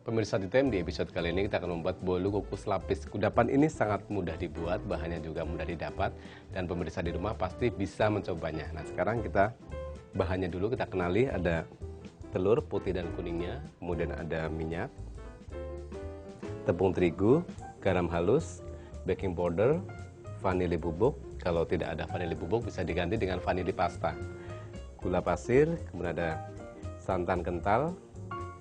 Pemirsa DTM, di episode kali ini kita akan membuat bolu kukus lapis. Kudapan ini sangat mudah dibuat, bahannya juga mudah didapat, dan pemirsa di rumah pasti bisa mencobanya. Nah, sekarang kita bahannya dulu kita kenali. Ada telur putih dan kuningnya, kemudian ada minyak, tepung terigu, garam halus, baking powder, vanili bubuk. Kalau tidak ada vanili bubuk bisa diganti dengan vanili pasta, gula pasir, kemudian ada santan kental.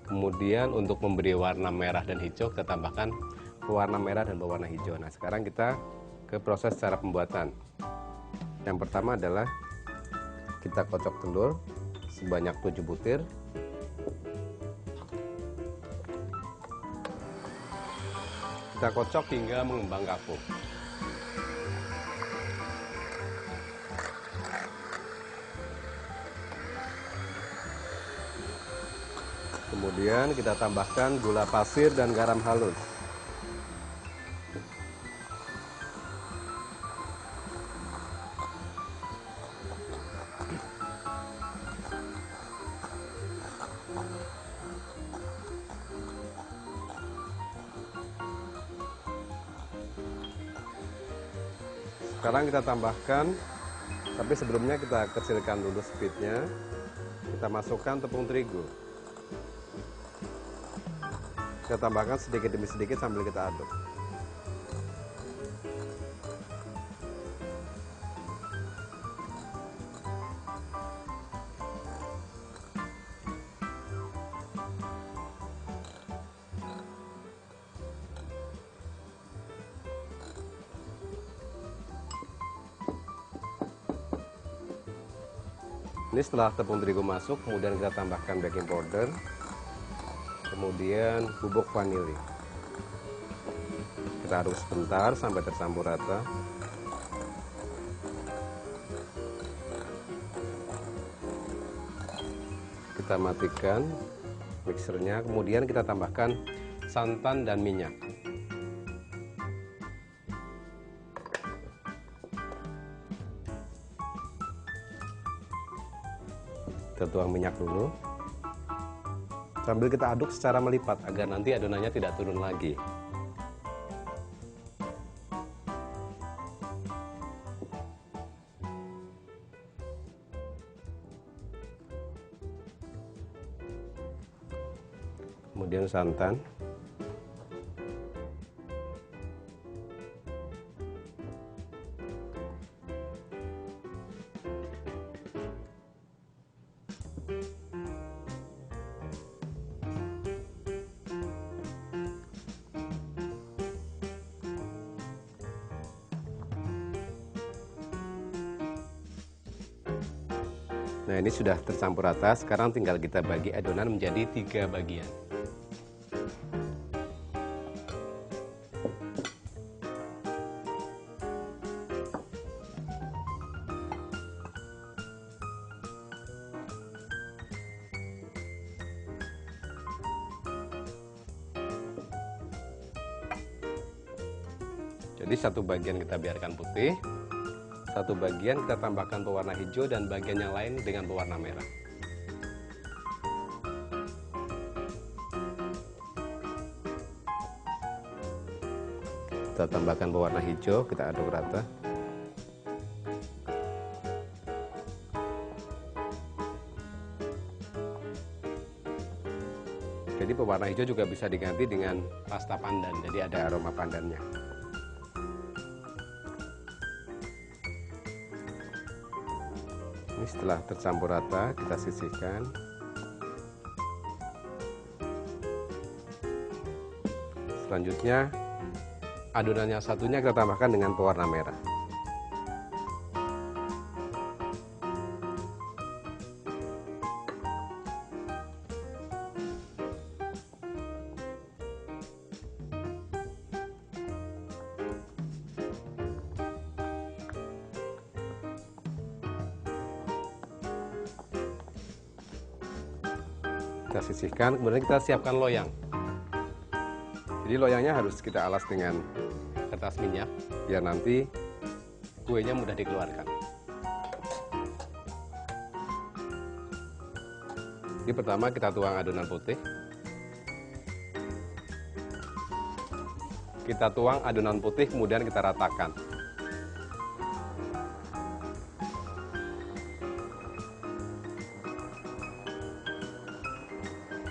Kemudian untuk memberi warna merah dan hijau kita tambahkan pewarna merah dan pewarna hijau. Nah, sekarang kita ke proses cara pembuatan. Yang pertama adalah kita kocok telur sebanyak 7 butir. Kita kocok hingga mengembang kapur. Kemudian kita tambahkan gula pasir dan garam halus. Sekarang kita tambahkan, tapi sebelumnya kita kecilkan dulu speednya. Kita masukkan tepung terigu. Kita tambahkan sedikit demi sedikit sambil kita aduk. Ini setelah tepung terigu masuk, kemudian kita tambahkan baking powder, kemudian bubuk vanili. Kita aduk sebentar sampai tercampur rata. Kita matikan mixernya, kemudian kita tambahkan santan dan minyak. Kita tuang minyak dulu. Sambil kita aduk secara melipat agar nanti adonannya tidak turun lagi. Kemudian santan. Nah, ini sudah tercampur rata. Sekarang tinggal kita bagi adonan menjadi 3 bagian. Jadi satu bagian kita biarkan putih, satu bagian kita tambahkan pewarna hijau, dan bagian yang lain dengan pewarna merah. Kita tambahkan pewarna hijau, kita aduk rata. Jadi pewarna hijau juga bisa diganti dengan pasta pandan, jadi ada aroma pandannya. Ini setelah tercampur rata, kita sisihkan. Selanjutnya, adonan yang satunya kita tambahkan dengan pewarna merah. Kita sisihkan, kemudian kita siapkan loyang. Jadi loyangnya harus kita alas dengan kertas minyak biar nanti kuenya mudah dikeluarkan. Jadi pertama kita tuang adonan putih. Kita tuang adonan putih, kemudian kita ratakan.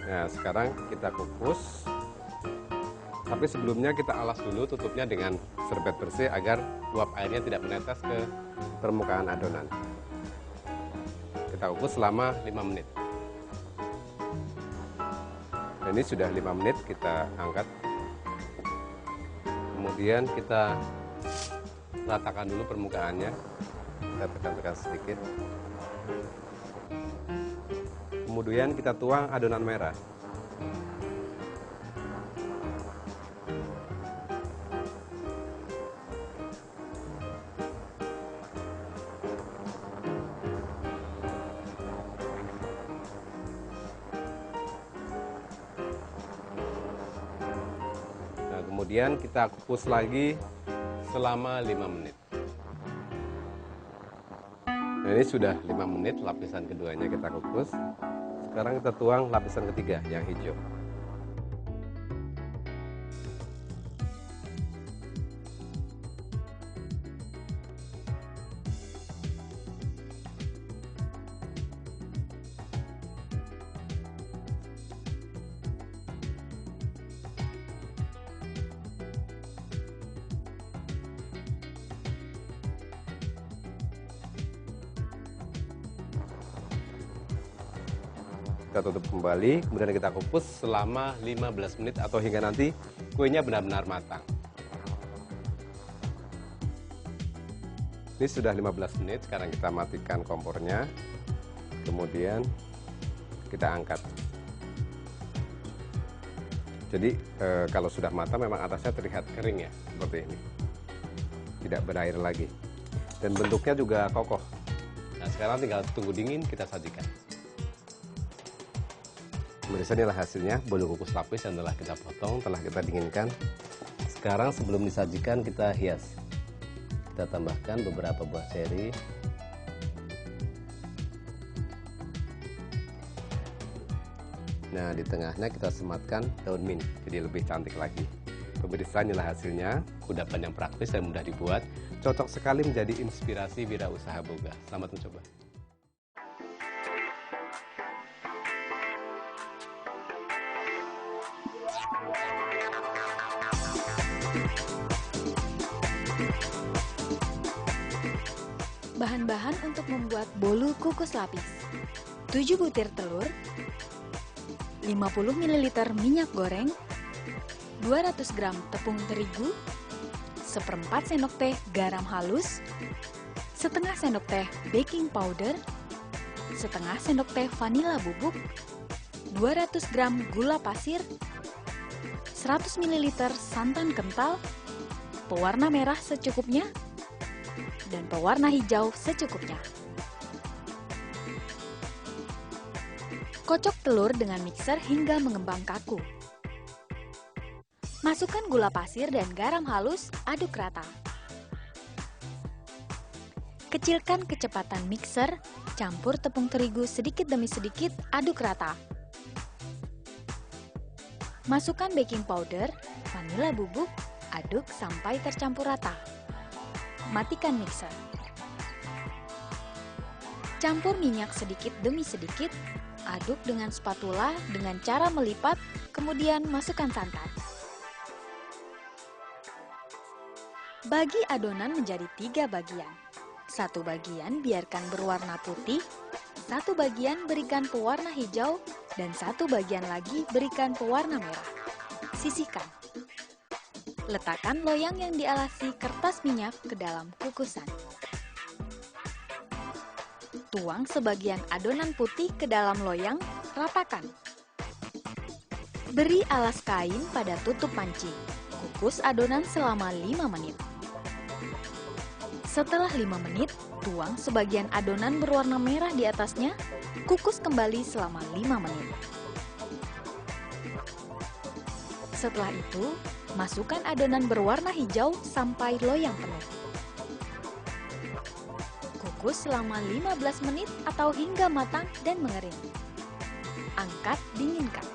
Nah, sekarang kita kukus. Tapi sebelumnya kita alas dulu tutupnya dengan serbet bersih agar uap airnya tidak menetes ke permukaan adonan. Kita kukus selama 5 menit. Nah, ini sudah 5 menit, kita angkat. Kemudian kita ratakan dulu permukaannya. Kita tekan-tekan sedikit. Kemudian kita tuang adonan merah. Nah, kemudian kita kukus lagi selama 5 menit. Nah, ini sudah 5 menit, lapisan keduanya kita kukus. Sekarang kita tuang lapisan ketiga yang hijau. Kita tutup kembali, kemudian kita kukus selama 15 menit atau hingga nanti kuenya benar-benar matang. Ini sudah 15 menit, sekarang kita matikan kompornya. Kemudian kita angkat. Jadi kalau sudah matang memang atasnya terlihat kering ya, seperti ini. Tidak berair lagi. Dan bentuknya juga kokoh. Nah, sekarang tinggal tunggu dingin, kita sajikan. Pemirsa, inilah hasilnya bolu kukus lapis yang telah kita potong, telah kita dinginkan. Sekarang sebelum disajikan kita hias. Kita tambahkan beberapa buah ceri. Nah, di tengahnya kita sematkan daun mint, jadi lebih cantik lagi. Pemirsa, inilah hasilnya, kudapan yang praktis dan mudah dibuat, cocok sekali menjadi inspirasi wirausaha boga. Selamat mencoba. Bahan-bahan untuk membuat bolu kukus lapis: 7 butir telur, 50 ml minyak goreng, 200 gram tepung terigu, 1/4 sendok teh garam halus, setengah sendok teh baking powder, setengah sendok teh vanila bubuk, 200 gram gula pasir, 100 ml santan kental, pewarna merah secukupnya, dan pewarna hijau secukupnya. Kocok telur dengan mixer hingga mengembang kaku. Masukkan gula pasir dan garam halus, aduk rata. Kecilkan kecepatan mixer, campur tepung terigu sedikit demi sedikit, aduk rata. Masukkan baking powder, vanila bubuk, aduk sampai tercampur rata. Matikan mixer. Campur minyak sedikit demi sedikit, aduk dengan spatula dengan cara melipat, kemudian masukkan santan. Bagi adonan menjadi 3 bagian. 1 bagian biarkan berwarna putih, 1 bagian berikan pewarna hijau, dan 1 bagian lagi berikan pewarna merah. Sisihkan. Letakkan loyang yang dialasi kertas minyak ke dalam kukusan. Tuang sebagian adonan putih ke dalam loyang, ratakan. Beri alas kain pada tutup panci. Kukus adonan selama 5 menit. Setelah 5 menit, tuang sebagian adonan berwarna merah di atasnya, kukus kembali selama 5 menit. Setelah itu, masukkan adonan berwarna hijau sampai loyang penuh. Kukus selama 15 menit atau hingga matang dan mengering. Angkat, dinginkan.